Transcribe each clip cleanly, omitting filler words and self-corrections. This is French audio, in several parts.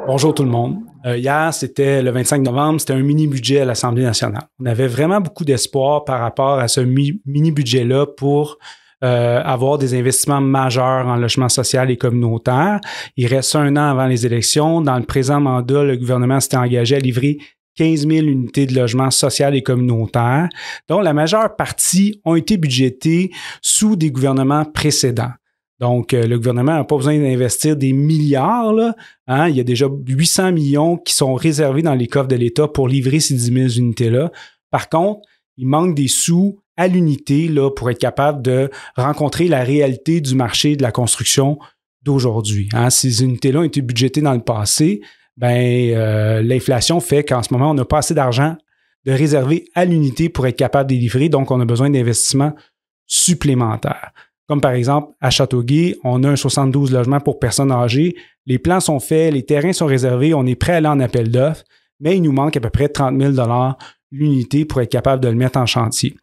Bonjour tout le monde. Hier, c'était le 25 novembre, c'était un mini-budget à l'Assemblée nationale. On avait vraiment beaucoup d'espoir par rapport à ce mini-budget-là pour avoir des investissements majeurs en logement social et communautaire. Il reste un an avant les élections. Dans le présent mandat, le gouvernement s'était engagé à livrer 15 000 unités de logement social et communautaire, dont la majeure partie ont été budgétées sous des gouvernements précédents. Donc, le gouvernement n'a pas besoin d'investir des milliards, là. Hein? Il y a déjà 800 millions qui sont réservés dans les coffres de l'État pour livrer ces 10 000 unités-là. Par contre, il manque des sous à l'unité là, pour être capable de rencontrer la réalité du marché de la construction d'aujourd'hui. Hein? Ces unités-là ont été budgétées dans le passé. L'inflation fait qu'en ce moment, on n'a pas assez d'argent de réserver à l'unité pour être capable de les livrer. Donc, on a besoin d'investissements supplémentaires. Comme par exemple, à Châteauguay, on a un 72 logements pour personnes âgées. Les plans sont faits, les terrains sont réservés, on est prêt à aller en appel d'offres, mais il nous manque à peu près 30 000 l'unité pour être capable de le mettre en chantier.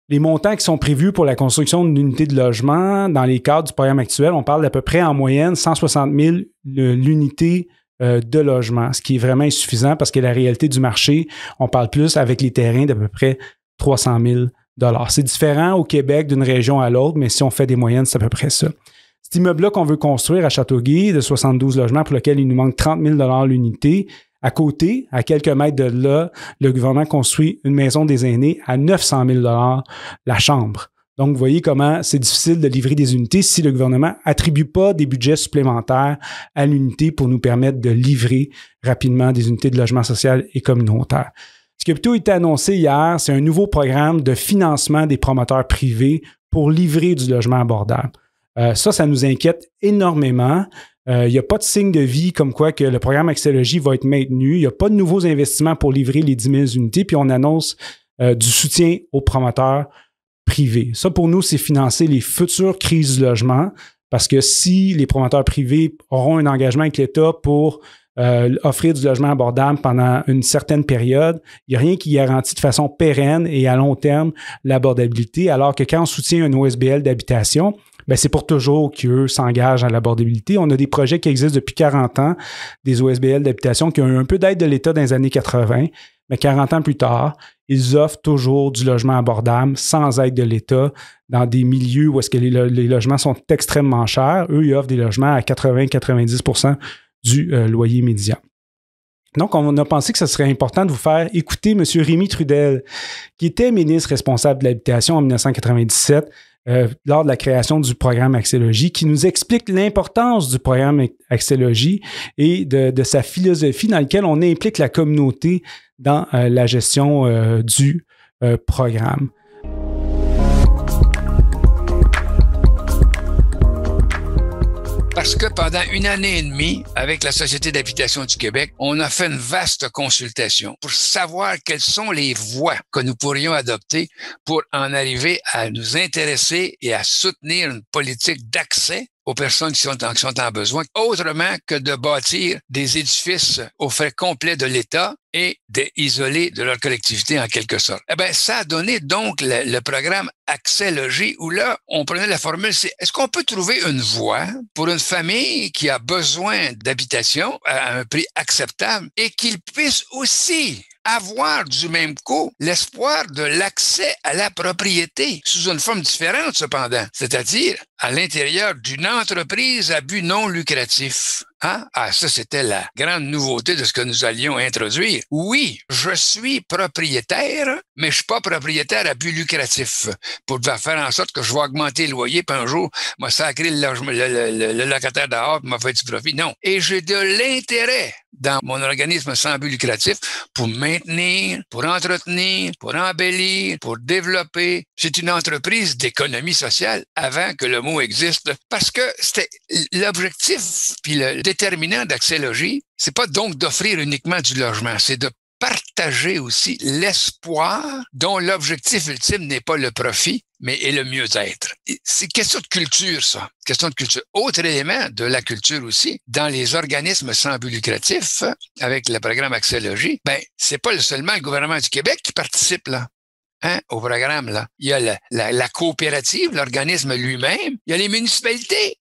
Les montants qui sont prévus pour la construction d'une unité de logement, dans les cadres du programme actuel, on parle d'à peu près en moyenne 160 000 l'unité de logement, ce qui est vraiment insuffisant parce que la réalité du marché, on parle plus avec les terrains d'à peu près 300 000 $. C'est différent au Québec d'une région à l'autre, mais si on fait des moyennes, c'est à peu près ça. Cet immeuble-là qu'on veut construire à Châteauguay de 72 logements pour lequel il nous manque 30 000 l'unité, à côté, à quelques mètres de là, le gouvernement construit une maison des aînés à 900 000 la chambre. Donc, vous voyez comment c'est difficile de livrer des unités si le gouvernement n'attribue pas des budgets supplémentaires à l'unité pour nous permettre de livrer rapidement des unités de logement social et communautaire. Ce qui a plutôt été annoncé hier, c'est un nouveau programme de financement des promoteurs privés pour livrer du logement abordable. Ça nous inquiète énormément. Il n'y a pas de signe de vie comme quoi que le programme Axélogie va être maintenu. Il n'y a pas de nouveaux investissements pour livrer les 10 000 unités, puis on annonce du soutien aux promoteurs privés. Ça, pour nous, c'est financer les futures crises du logement, parce que si les promoteurs privés auront un engagement avec l'État pour offrir du logement abordable pendant une certaine période, il n'y a rien qui garantit de façon pérenne et à long terme l'abordabilité, alors que quand on soutient un OSBL d'habitation, c'est pour toujours qu'eux s'engagent à l'abordabilité. On a des projets qui existent depuis 40 ans, des OSBL d'habitation qui ont eu un peu d'aide de l'État dans les années 80, mais 40 ans plus tard, ils offrent toujours du logement abordable sans aide de l'État dans des milieux où est-ce que les logements sont extrêmement chers. Eux, ils offrent des logements à 80-90% du loyer médian. Donc, on a pensé que ce serait important de vous faire écouter M. Rémi Trudel, qui était ministre responsable de l'habitation en 1997, lors de la création du programme Axélogie, qui nous explique l'importance du programme Axélogie et de sa philosophie dans laquelle on implique la communauté dans la gestion du programme. Parce que pendant 1 année et demie, avec la Société d'habitation du Québec, on a fait une vaste consultation pour savoir quelles sont les voies que nous pourrions adopter pour en arriver à nous intéresser et à soutenir une politique d'accès aux personnes qui sont en besoin, autrement que de bâtir des édifices aux frais complets de l'État et d'isoler de leur collectivité en quelque sorte. Ça a donné donc le programme Axélogie où là, on prenait la formule, c'est est-ce qu'on peut trouver une voie pour une famille qui a besoin d'habitation à un prix acceptable et qu'il puisse aussi avoir du même coup l'espoir de l'accès à la propriété sous une forme différente cependant, c'est-à-dire à l'intérieur d'une entreprise à but non lucratif. Hein? Ça, c'était la grande nouveauté de ce que nous allions introduire. Oui, je suis propriétaire, mais je suis pas propriétaire à but lucratif pour faire en sorte que je vais augmenter le loyer, puis un jour, moi, sacrer le locataire dehors, m'a fait du profit. Non. Et j'ai de l'intérêt dans mon organisme sans but lucratif pour maintenir, pour entretenir, pour embellir, pour développer. C'est une entreprise d'économie sociale avant que le mot existe. Parce que c'était l'objectif puis le déterminant d'Axélogie, c'est pas donc d'offrir uniquement du logement, c'est de partager aussi l'espoir dont l'objectif ultime n'est pas le profit, mais est le mieux-être. C'est question de culture, ça. Question de culture. Autre élément de la culture aussi, dans les organismes sans but lucratif, avec le programme Axélogie, c'est pas seulement le gouvernement du Québec qui participe, là. Au programme, là. Il y a la coopérative, l'organisme lui-même. Il y a les municipalités.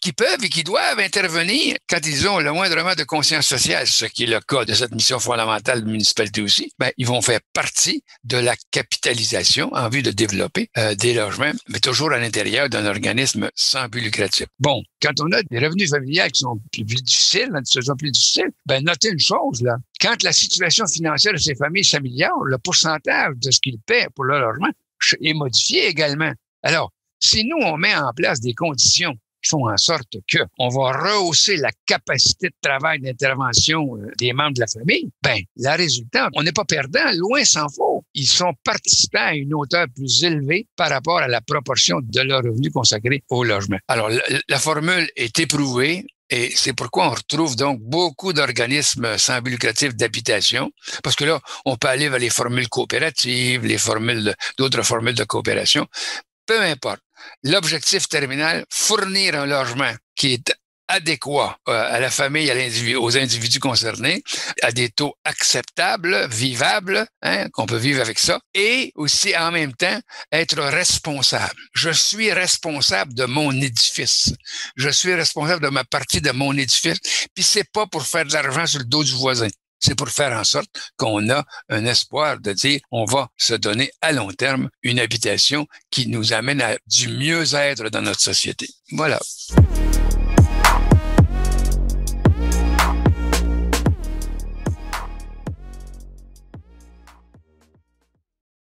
qui peuvent et qui doivent intervenir quand ils ont le moindrement de conscience sociale, ce qui est le cas de cette mission fondamentale de municipalité aussi, ben, ils vont faire partie de la capitalisation en vue de développer des logements, mais toujours à l'intérieur d'un organisme sans but lucratif. Bon, quand on a des revenus familiales qui sont plus difficiles, de plus en plus difficiles, ben, notez une chose, là. Quand la situation financière de ces familles s'améliore, le pourcentage de ce qu'ils paient pour leur logement est modifié également. Alors, si nous, on met en place des conditions qui font en sorte qu'on va rehausser la capacité de travail d'intervention des membres de la famille, ben, la résultante, on n'est pas perdant, loin s'en faut. Ils sont participants à une hauteur plus élevée par rapport à la proportion de leurs revenus consacrés au logement. Alors, la formule est éprouvée. Et c'est pourquoi on retrouve donc beaucoup d'organismes sans but lucratif d'habitation, parce que là, on peut aller vers les formules coopératives, d'autres formules de coopération. Peu importe. L'objectif terminal, fournir un logement qui est adéquat à la famille, aux individus concernés, à des taux acceptables, vivables, qu'on peut vivre avec ça, et aussi en même temps être responsable. Je suis responsable de mon édifice. Je suis responsable de ma partie de mon édifice. Puis c'est pas pour faire de l'argent sur le dos du voisin. C'est pour faire en sorte qu'on a un espoir de dire on va se donner à long terme une habitation qui nous amène à du mieux-être dans notre société. Voilà.